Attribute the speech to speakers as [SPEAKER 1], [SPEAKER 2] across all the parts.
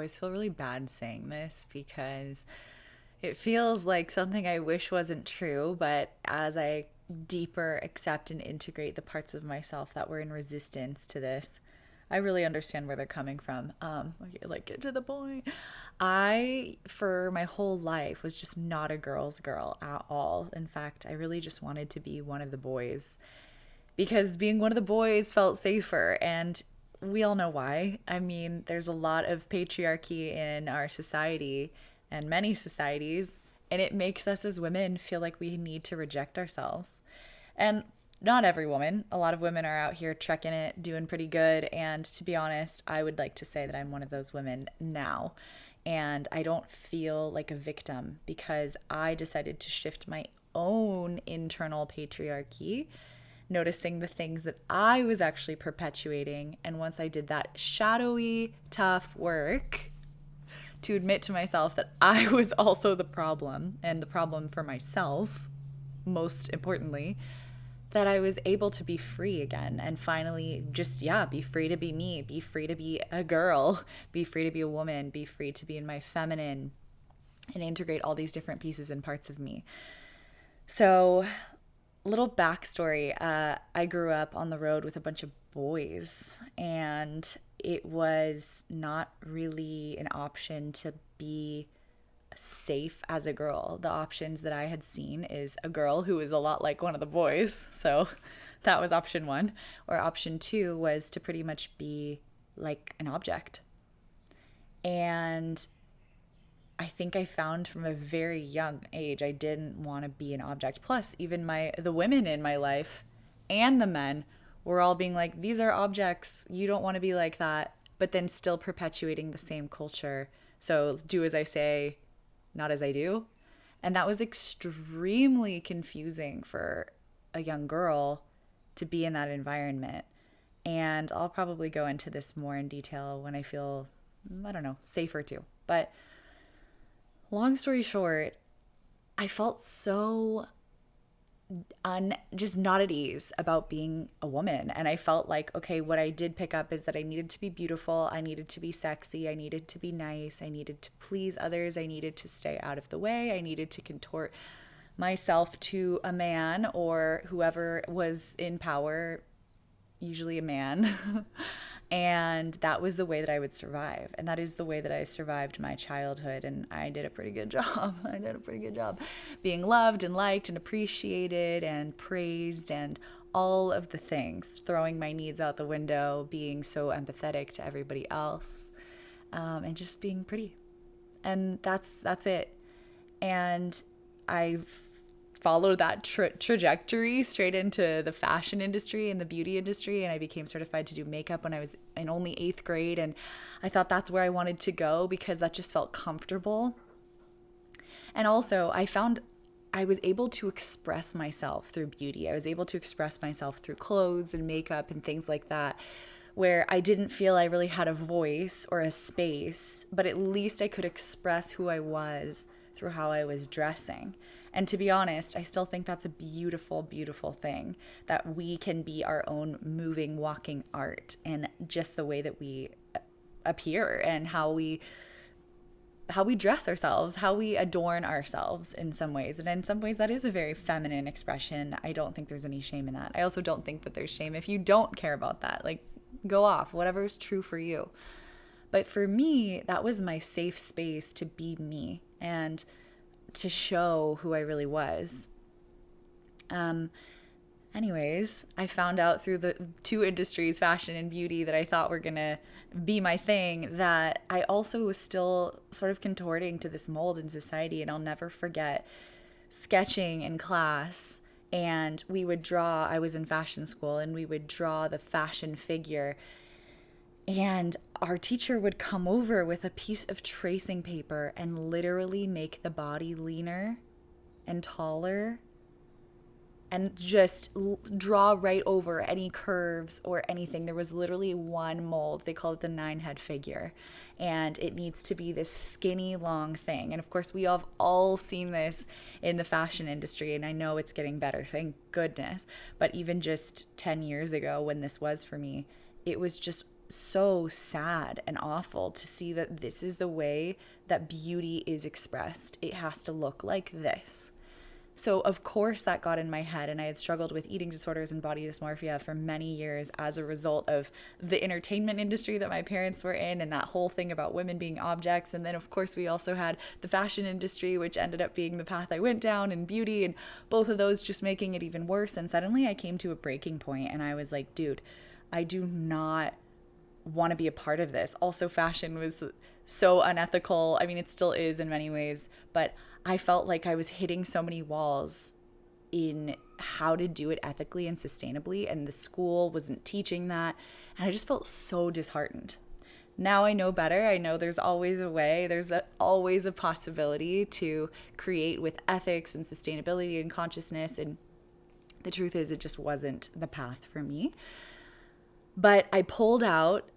[SPEAKER 1] always feel really bad saying this because it feels like something I wish wasn't true, but as I deeper accept and integrate the parts of myself that were in resistance to this, I really understand where they're coming from. Okay, like get to the point. I, for my whole life, was just not a girl's girl at all. In fact, I really just wanted to be one of the boys because being one of the boys felt safer. And we all know why. I mean, there's a lot of patriarchy in our society and many societies, and it makes us as women feel like we need to reject ourselves. And not every woman, a lot of women are out here trekking it, doing pretty good. And to be honest, I would like to say that I'm one of those women now. And I don't feel like a victim because I decided to shift my own internal patriarchy, noticing the things that I was actually perpetuating. And once I did that shadowy, tough work to admit to myself that I was also the problem and the problem for myself, most importantly, that I was able to be free again and finally just, yeah, be free to be me, be free to be a girl, be free to be a woman, be free to be in my feminine and integrate all these different pieces and parts of me. So, little backstory, I grew up on the road with a bunch of boys, and it was not really an option to be safe as a girl. The options that I had seen is a girl who is a lot like one of the boys. So that was option one. Or option two was to pretty much be like an object. And I think I found from a very young age I didn't want to be an object. Plus, even the women in my life and the men were all being like, these are objects. You don't want to be like that. But then still perpetuating the same culture. So do as I say, not as I do. And that was extremely confusing for a young girl to be in that environment. And I'll probably go into this more in detail when I feel, I don't know, safer to. But long story short, I felt so just not at ease about being a woman. And I felt like, okay, what I did pick up is that I needed to be beautiful. I needed to be sexy. I needed to be nice. I needed to please others. I needed to stay out of the way. I needed to contort myself to a man or whoever was in power, usually a man. And that was the way that I would survive. And that is the way that I survived my childhood. And I did a pretty good job. I did a pretty good job being loved and liked and appreciated and praised and all of the things, throwing my needs out the window, being so empathetic to everybody else, and just being pretty. And that's it. And I followed that trajectory straight into the fashion industry and the beauty industry, and I became certified to do makeup when I was in only 8th grade, and I thought that's where I wanted to go because that just felt comfortable. And also I found I was able to express myself through beauty. I was able to express myself through clothes and makeup and things like that, where I didn't feel I really had a voice or a space, but at least I could express who I was through how I was dressing. And to be honest, I still think that's a beautiful, beautiful thing, that we can be our own moving, walking art in just the way that we appear and how we dress ourselves, how we adorn ourselves in some ways. And in some ways, that is a very feminine expression. I don't think there's any shame in that. I also don't think that there's shame if you don't care about that. Like, go off, whatever is true for you. But for me, that was my safe space to be me and to show who I really was. Anyways, I found out through the two industries, fashion and beauty, that I thought were gonna be my thing, that I also was still sort of contorting to this mold in society. And I'll never forget sketching in class, and we would draw, I was in fashion school, and we would draw the fashion figure. And our teacher would come over with a piece of tracing paper and literally make the body leaner and taller and just draw right over any curves or anything. There was literally one mold. They call it the 9-head figure. And it needs to be this skinny, long thing. And of course, we have all seen this in the fashion industry. And I know it's getting better, thank goodness. But even just 10 years ago when this was for me, it was just so sad and awful to see that this is the way that beauty is expressed. It has to look like this. So of course that got in my head, and I had struggled with eating disorders and body dysmorphia for many years as a result of the entertainment industry that my parents were in and that whole thing about women being objects. And then of course we also had the fashion industry, which ended up being the path I went down, and beauty, and both of those just making it even worse. And suddenly I came to a breaking point and I was like, dude, I do not want to be a part of this. Also, fashion was so unethical. I mean, it still is in many ways, but I felt like I was hitting so many walls in how to do it ethically and sustainably, and the school wasn't teaching that, and I just felt so disheartened. Now I know better. I know there's always a way. There's always a possibility to create with ethics and sustainability and consciousness, and the truth is it just wasn't the path for me. But I pulled out.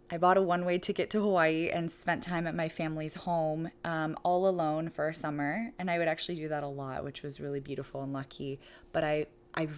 [SPEAKER 1] I bought a one-way ticket to Hawaii and spent time at my family's home all alone for a summer. And I would actually do that a lot, which was really beautiful and lucky. But I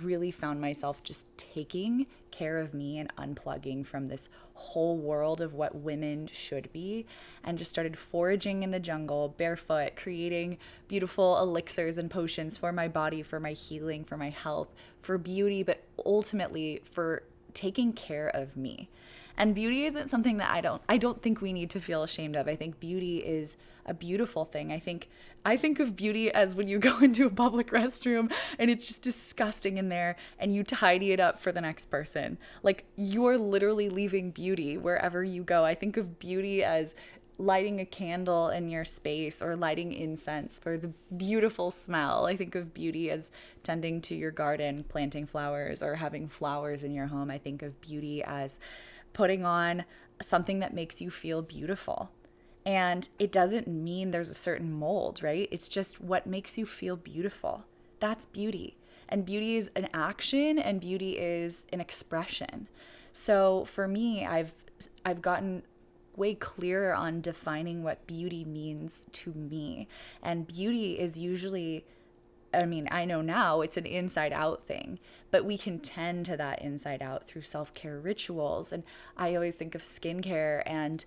[SPEAKER 1] really found myself just taking care of me and unplugging from this whole world of what women should be, and just started foraging in the jungle barefoot, creating beautiful elixirs and potions for my body, for my healing, for my health, for beauty, but ultimately for taking care of me. And beauty isn't something that I don't think we need to feel ashamed of. I think beauty is a beautiful thing. I think of beauty as when you go into a public restroom and it's just disgusting in there and you tidy it up for the next person. Like, you're literally leaving beauty wherever you go. I think of beauty as lighting a candle in your space or lighting incense for the beautiful smell. I think of beauty as tending to your garden, planting flowers, or having flowers in your home. I think of beauty as putting on something that makes you feel beautiful. And it doesn't mean there's a certain mold, right? It's just what makes you feel beautiful. That's beauty. And beauty is an action, and beauty is an expression. So for me, I've gotten way clearer on defining what beauty means to me. And beauty is usually, I mean, I know now it's an inside out thing, but we can tend to that inside out through self-care rituals. And I always think of skincare and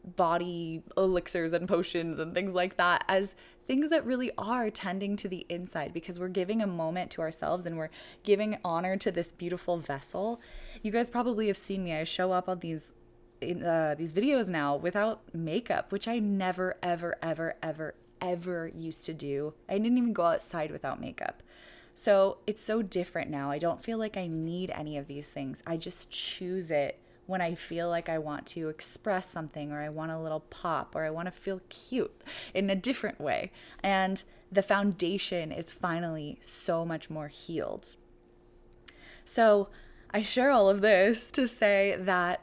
[SPEAKER 1] body elixirs and potions and things like that as things that really are tending to the inside, because we're giving a moment to ourselves and we're giving honor to this beautiful vessel. You guys probably have seen me. I show up on these videos now without makeup, which I never, ever, ever, ever, ever used to do. I didn't even go outside without makeup. So it's so different now. I don't feel like I need any of these things. I just choose it when I feel like I want to express something, or I want a little pop, or I want to feel cute in a different way. And the foundation is finally so much more healed. So I share all of this to say that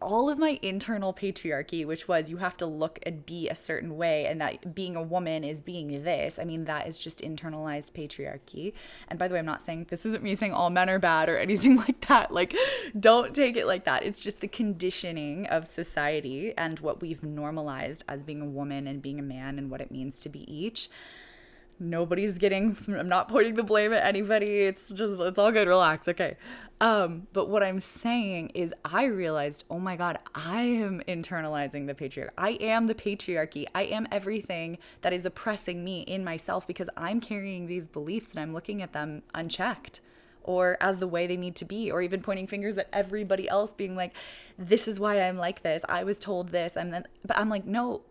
[SPEAKER 1] all of my internal patriarchy, which was you have to look and be a certain way, and that being a woman is being this, I mean, that is just internalized patriarchy. And by the way, I'm not saying, this isn't me saying all men are bad or anything like that. Like, don't take it like that. It's just the conditioning of society and what we've normalized as being a woman and being a man and what it means to be each. I'm not pointing the blame at anybody. It's all good. Relax. Okay. But what I'm saying is I realized, oh my God, I am internalizing the patriarchy. I am the patriarchy. I am everything that is oppressing me in myself, because I'm carrying these beliefs and I'm looking at them unchecked or as the way they need to be, or even pointing fingers at everybody else being like, this is why I'm like this. I was told this. But I'm like, no,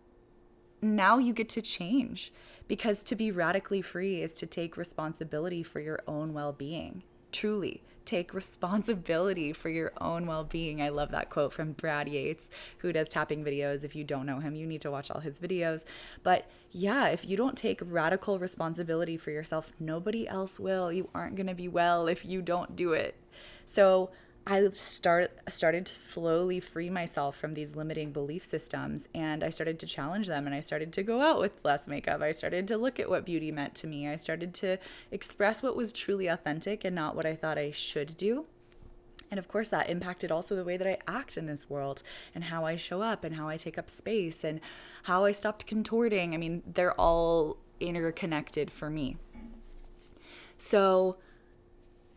[SPEAKER 1] now you get to change. Because to be radically free is to take responsibility for your own well-being. Truly, take responsibility for your own well-being. I love that quote from Brad Yates, who does tapping videos. If you don't know him, you need to watch all his videos. But yeah, if you don't take radical responsibility for yourself, nobody else will. You aren't going to be well if you don't do it. So I started to slowly free myself from these limiting belief systems, and I started to challenge them, and I started to go out with less makeup. I started to look at what beauty meant to me. I started to express what was truly authentic and not what I thought I should do. And of course, that impacted also the way that I act in this world and how I show up and how I take up space and how I stopped contorting. I mean, they're all interconnected for me. So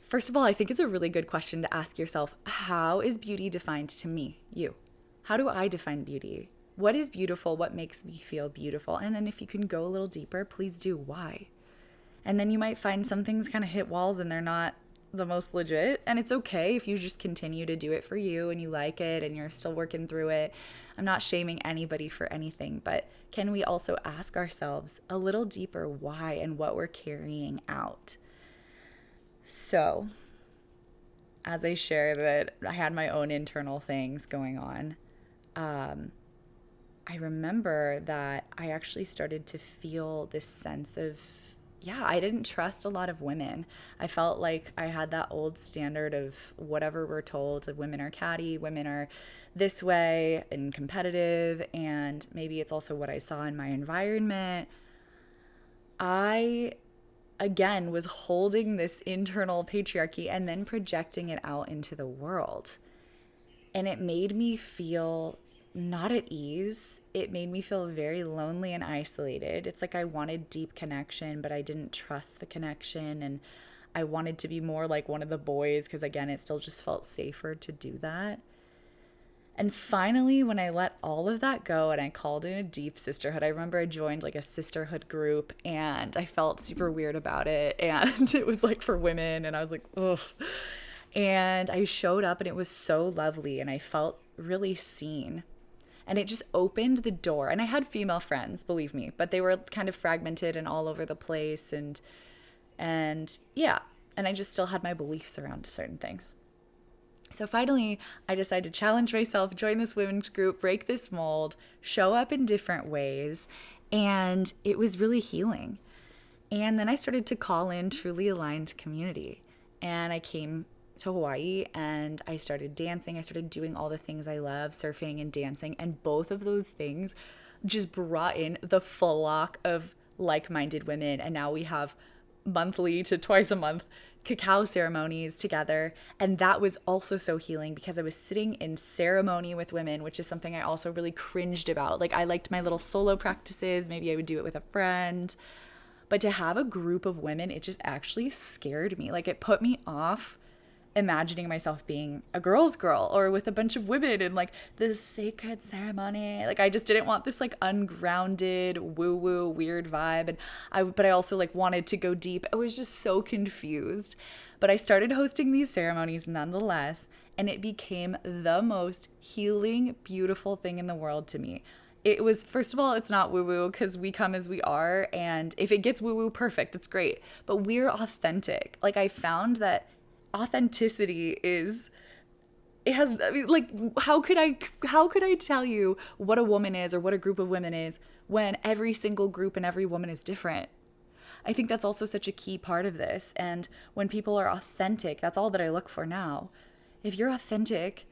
[SPEAKER 1] First of all, I think it's a really good question to ask yourself, how is beauty defined to me, you? How do I define beauty? What is beautiful? What makes me feel beautiful? And then if you can go a little deeper, please do. Why? And then you might find some things kind of hit walls and they're not the most legit. And it's okay if you just continue to do it for you and you like it and you're still working through it. I'm not shaming anybody for anything, but can we also ask ourselves a little deeper why and what we're carrying out? So, as I share that I had my own internal things going on, I remember that I actually started to feel this sense of, I didn't trust a lot of women. I felt like I had that old standard of whatever we're told, that women are catty, women are this way and competitive, and maybe it's also what I saw in my environment. I, again, was holding this internal patriarchy and then projecting it out into the world. And it made me feel not at ease. It made me feel very lonely and isolated. It's like I wanted deep connection, but I didn't trust the connection. And I wanted to be more like one of the boys because, again, it still just felt safer to do that. And finally, when I let all of that go and I called in a deep sisterhood, I remember I joined like a sisterhood group and I felt super weird about it. And it was like for women and I was like, ugh. And I showed up and it was so lovely and I felt really seen. And it just opened the door. And I had female friends, believe me, but they were kind of fragmented and all over the place. And I just still had my beliefs around certain things. So finally, I decided to challenge myself, join this women's group, break this mold, show up in different ways. And it was really healing. And then I started to call in truly aligned community. And I came to Hawaii and I started dancing. I started doing all the things I love, surfing and dancing. And both of those things just brought in the flock of like-minded women. And now we have monthly to twice a month cacao ceremonies together. And that was also so healing because I was sitting in ceremony with women, which is something I also really cringed about. Like I liked my little solo practices. Maybe I would do it with a friend. But to have a group of women, it just actually scared me. Like it put me off imagining myself being a girl's girl or with a bunch of women in like this sacred ceremony. Like I just didn't want this like ungrounded woo-woo weird vibe. But I also like wanted to go deep. I was just so confused. But I started hosting these ceremonies nonetheless, and it became the most healing, beautiful thing in the world to me. It was, first of all, it's not woo-woo because we come as we are. And if it gets woo-woo, perfect, it's great. But we're authentic. Like I found that authenticity is, it has, I mean, like, how could I tell you what a woman is or what a group of women is when every single group and every woman is different? I think that's also such a key part of this. And when people are authentic, that's all that I look for now. If you're authentic,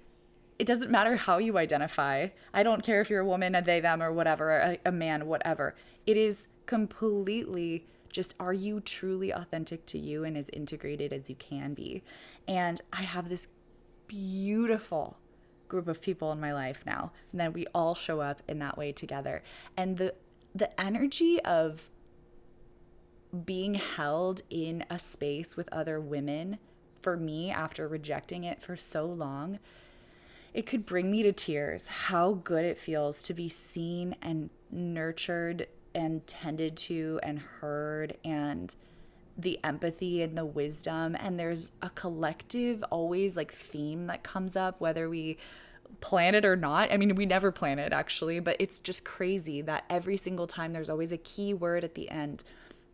[SPEAKER 1] it doesn't matter how you identify. I don't care if you're a woman, a they, them, or whatever, a man, whatever. It is completely just, are you truly authentic to you and as integrated as you can be? And I have this beautiful group of people in my life now, and then we all show up in that way together. And the energy of being held in a space with other women, for me, after rejecting it for so long, it could bring me to tears. How good it feels to be seen and nurtured and tended to and heard, and the empathy and the wisdom. And there's a collective always like theme that comes up, whether we plan it or not. I mean, we never plan it actually, but it's just crazy that every single time there's always a key word at the end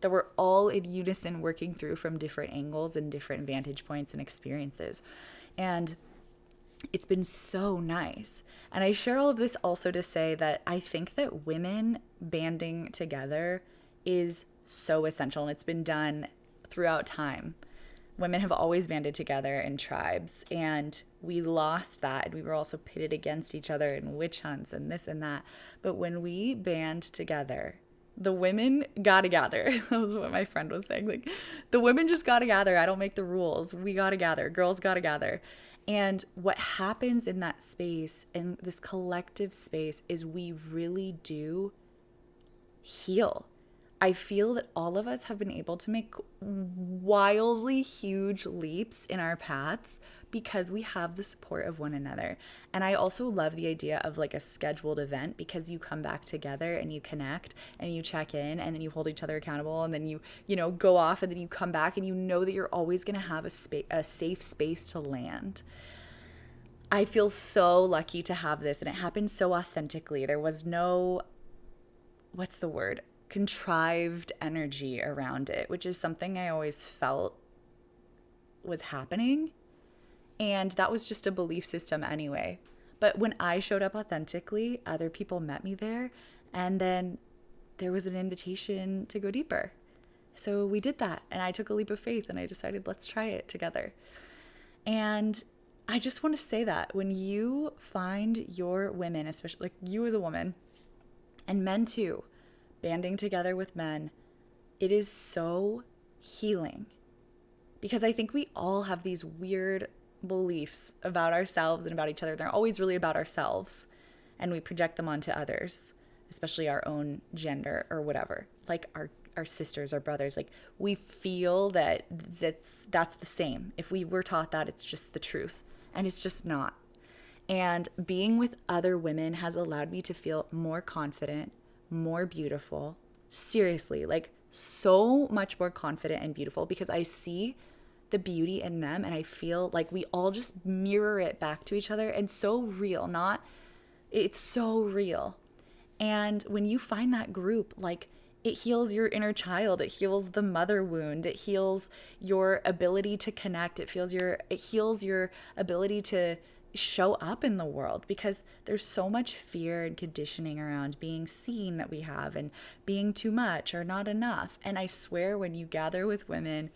[SPEAKER 1] that we're all in unison working through from different angles and different vantage points and experiences. And it's been so nice. And I share all of this also to say that I think that women banding together is so essential, and it's been done throughout time. Women have always banded together in tribes, and we lost that, and we were also pitted against each other in witch hunts and this and that. But when we band together, the women gotta gather. That was what my friend was saying. Like, the women just gotta gather. I don't make the rules. We gotta gather. Girls gotta gather. And what happens in that space, in this collective space, is we really do heal. I feel that all of us have been able to make wildly huge leaps in our paths because we have the support of one another. And I also love the idea of like a scheduled event, because you come back together and you connect and you check in and then you hold each other accountable, and then you know, go off, and then you come back and you know that you're always going to have a safe space to land. I feel so lucky to have this, and it happened so authentically. There was no, what's the word? Contrived energy around it, which is something I always felt was happening. And that was just a belief system anyway. But when I showed up authentically, other people met me there. And then there was an invitation to go deeper. So we did that. And I took a leap of faith and I decided, let's try it together. And I just want to say that when you find your women, especially like you as a woman, and men too, banding together with men, it is so healing. Because I think we all have these weird beliefs about ourselves and about each other. They're always really about ourselves, and we project them onto others, especially our own gender or whatever, like our sisters, our brothers. Like, we feel that that's the same. If we were taught that, it's just the truth, and it's just not. And being with other women has allowed me to feel more confident, more beautiful. Seriously, like so much more confident and beautiful, because I see the beauty in them and I feel like we all just mirror it back to each other. And so real, it's so real. And when you find that group, like, it heals your inner child, it heals the mother wound, it heals your ability to connect, it heals your ability to show up in the world, because there's so much fear and conditioning around being seen that we have, and being too much or not enough. And I swear, when you gather with women,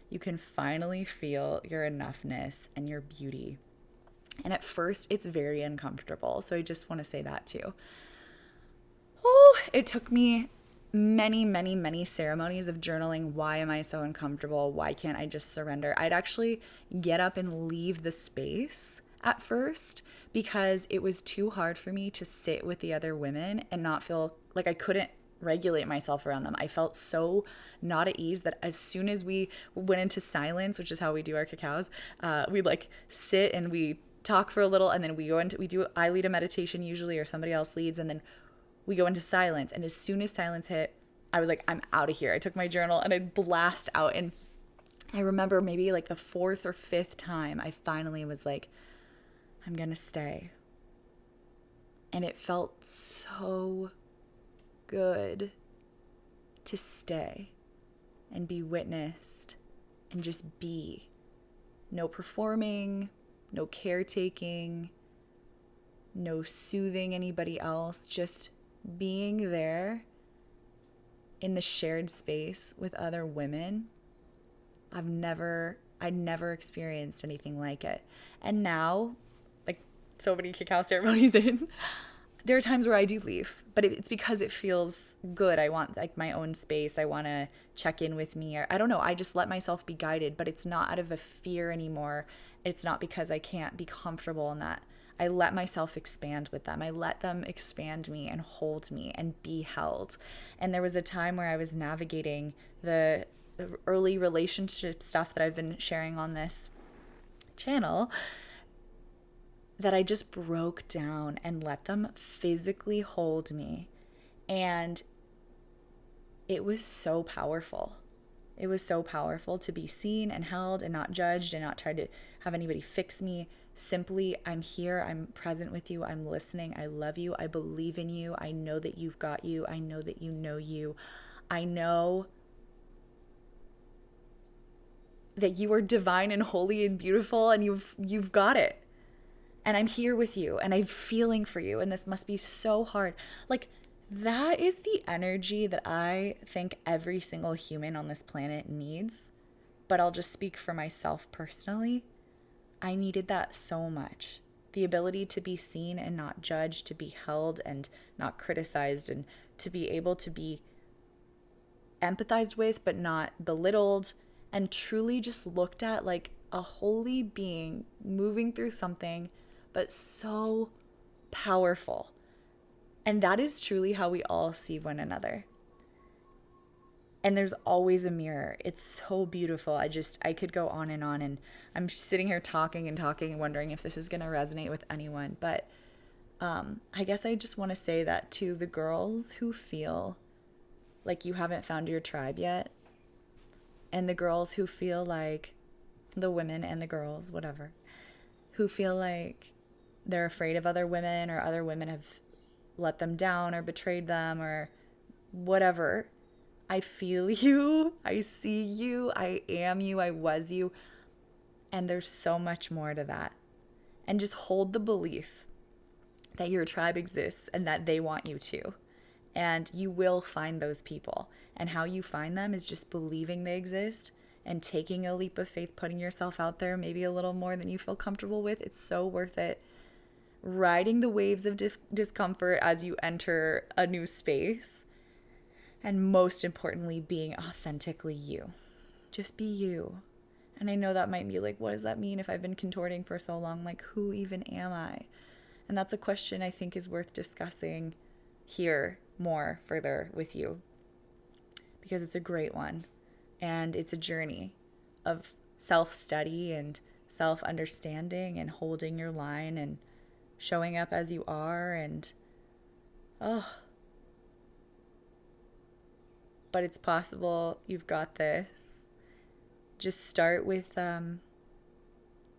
[SPEAKER 1] you can finally feel your enoughness and your beauty. And at first, it's very uncomfortable. So I just want to say that too. Oh, it took me many, many, many ceremonies of journaling. Why am I so uncomfortable? Why can't I just surrender? I'd actually get up and leave the space at first, because it was too hard for me to sit with the other women and not feel like I couldn't regulate myself around them. I felt so not at ease that as soon as we went into silence, which is how we do our cacaos, we like sit and we talk for a little, and then I lead a meditation usually, or somebody else leads, and then we go into silence. And as soon as silence hit, I was like, I'm out of here. I took my journal and I'd blast out. And I remember maybe like the fourth or fifth time, I finally was like, I'm gonna stay. And it felt so good to stay and be witnessed and just be. No performing, no caretaking, no soothing anybody else, just being there in the shared space with other women. I never experienced anything like it. And now, like, so many cacao ceremonies in, there are times where I do leave, but it's because it feels good. I want like my own space. I want to check in with me, or I don't know. I just let myself be guided, but it's not out of a fear anymore. It's not because I can't be comfortable in that. I let myself expand with them. I let them expand me and hold me and be held. And there was a time where I was navigating the early relationship stuff that I've been sharing on this channel, that I just broke down and let them physically hold me. And it was so powerful. It was so powerful to be seen and held and not judged and not try to have anybody fix me. Simply, I'm here, I'm present with you, I'm listening, I love you, I believe in you, I know that you've got you, I know that you know you, I know that you are divine and holy and beautiful, and you've got it. And I'm here with you, and I'm feeling for you, and this must be so hard. Like, that is the energy that I think every single human on this planet needs. But I'll just speak for myself personally. I needed that so much. The ability to be seen and not judged, to be held and not criticized, and to be able to be empathized with but not belittled, and truly just looked at like a holy being moving through something, but so powerful. And that is truly how we all see one another. And there's always a mirror. It's so beautiful. I could go on, and I'm sitting here talking and talking and wondering if this is going to resonate with anyone. But I guess I just want to say that to the girls who feel like you haven't found your tribe yet, and the girls who feel like, the women and the girls, whatever, who feel like they're afraid of other women, or other women have let them down or betrayed them or whatever. I feel you. I see you. I am you. I was you. And there's so much more to that. And just hold the belief that your tribe exists and that they want you to. And you will find those people. And how you find them is just believing they exist and taking a leap of faith, putting yourself out there, maybe a little more than you feel comfortable with. It's so worth it. Riding the waves of discomfort as you enter a new space. And most importantly, being authentically you. Just be you. And I know that might be like, what does that mean if I've been contorting for so long? Like, who even am I? And that's a question I think is worth discussing here more further with you, because it's a great one. And it's a journey of self-study and self-understanding and holding your line and showing up as you are. And but it's possible. You've got this. Just start with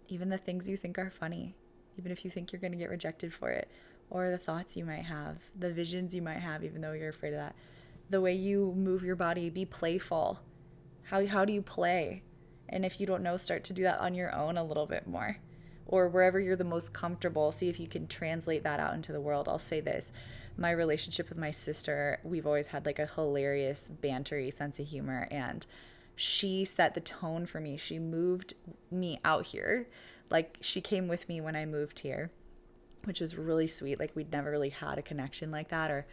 [SPEAKER 1] even the things you think are funny, even if you think you're going to get rejected for it, or the thoughts you might have, the visions you might have, even though you're afraid of that. The way you move your body, be playful. How do you play? And if you don't know, start to do that on your own a little bit more, or wherever you're the most comfortable. See if you can translate that out into the world. I'll say this. My relationship with my sister, we've always had like a hilarious, bantery sense of humor, and she set the tone for me. She moved me out here. Like, she came with me when I moved here, which was really sweet. Like, we'd never really had a connection like that. Or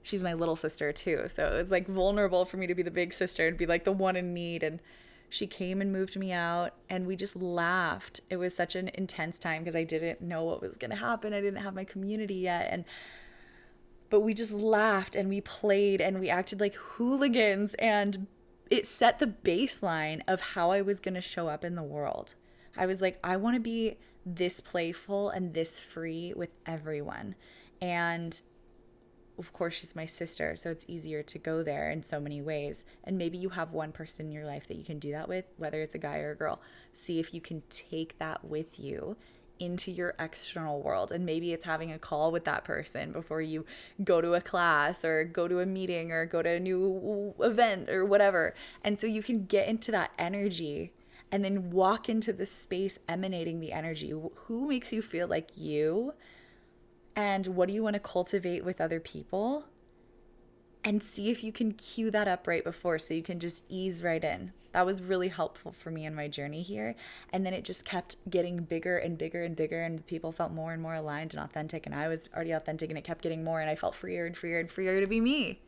[SPEAKER 1] she's my little sister too, so it was like vulnerable for me to be the big sister and be like the one in need. And she came and moved me out, and we just laughed. It was such an intense time because I didn't know what was going to happen. I didn't have my community yet, but we just laughed and we played and we acted like hooligans, and it set the baseline of how I was going to show up in the world. I was like, I want to be this playful and this free with everyone. And of course, she's my sister, so it's easier to go there in so many ways. And maybe you have one person in your life that you can do that with, whether it's a guy or a girl. See if you can take that with you into your external world. And maybe it's having a call with that person before you go to a class or go to a meeting or go to a new event or whatever. And so you can get into that energy and then walk into the space emanating the energy. Who makes you feel like you? And what do you want to cultivate with other people? And see if you can cue that up right before, so you can just ease right in. That was really helpful for me in my journey here. And then it just kept getting bigger and bigger and bigger, and people felt more and more aligned and authentic, and I was already authentic, and it kept getting more, and I felt freer and freer and freer to be me.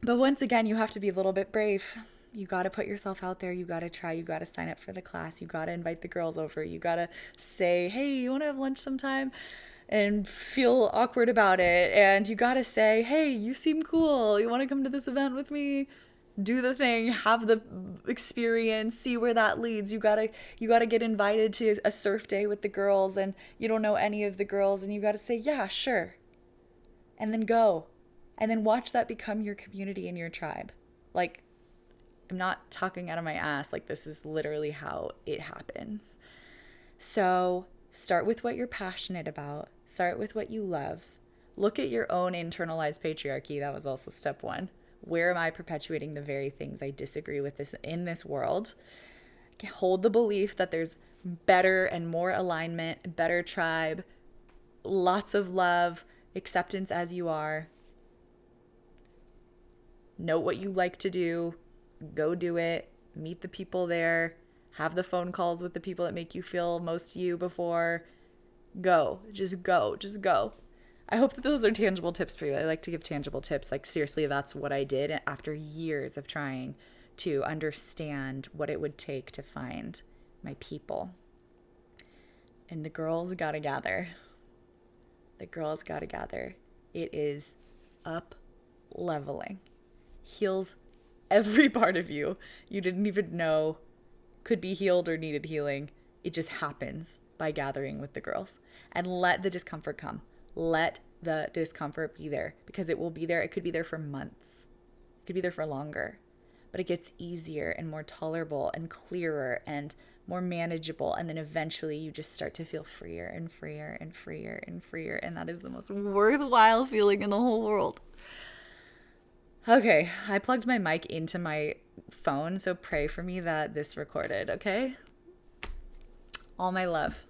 [SPEAKER 1] But once again, you have to be a little bit brave. You got to put yourself out there. You got to try. You got to sign up for the class. You got to invite the girls over. You got to say, hey, you want to have lunch sometime? And feel awkward about it. And you got to say, hey, you seem cool. You want to come to this event with me? Do the thing, have the experience, see where that leads. You got to get invited to a surf day with the girls, and you don't know any of the girls, and you got to say, yeah, sure. And then go. And then watch that become your community and your tribe. Like, I'm not talking out of my ass. Like, this is literally how it happens. So start with what you're passionate about. Start with what you love. Look at your own internalized patriarchy. That was also step one. Where am I perpetuating the very things I disagree with in this world? Hold the belief that there's better and more alignment, better tribe, lots of love, acceptance as you are. Know what you like to do. Go do it. Meet the people there. Have the phone calls with the people that make you feel most you before. Go. Just go. Just go. I hope that those are tangible tips for you. I like to give tangible tips. Like, seriously, that's what I did after years of trying to understand what it would take to find my people. And the girls got to gather. The girls got to gather. It is up leveling, heals every part of you you didn't even know could be healed or needed healing. It just happens by gathering with the girls. And let the discomfort come. Let the discomfort be there, because it will be there. It could be there for months. It could be there for longer. But it gets easier and more tolerable and clearer and more manageable. And then eventually you just start to feel freer and freer and freer and freer. And that is the most worthwhile feeling in the whole world. Okay, I plugged my mic into my phone, so pray for me that this recorded, okay? All my love.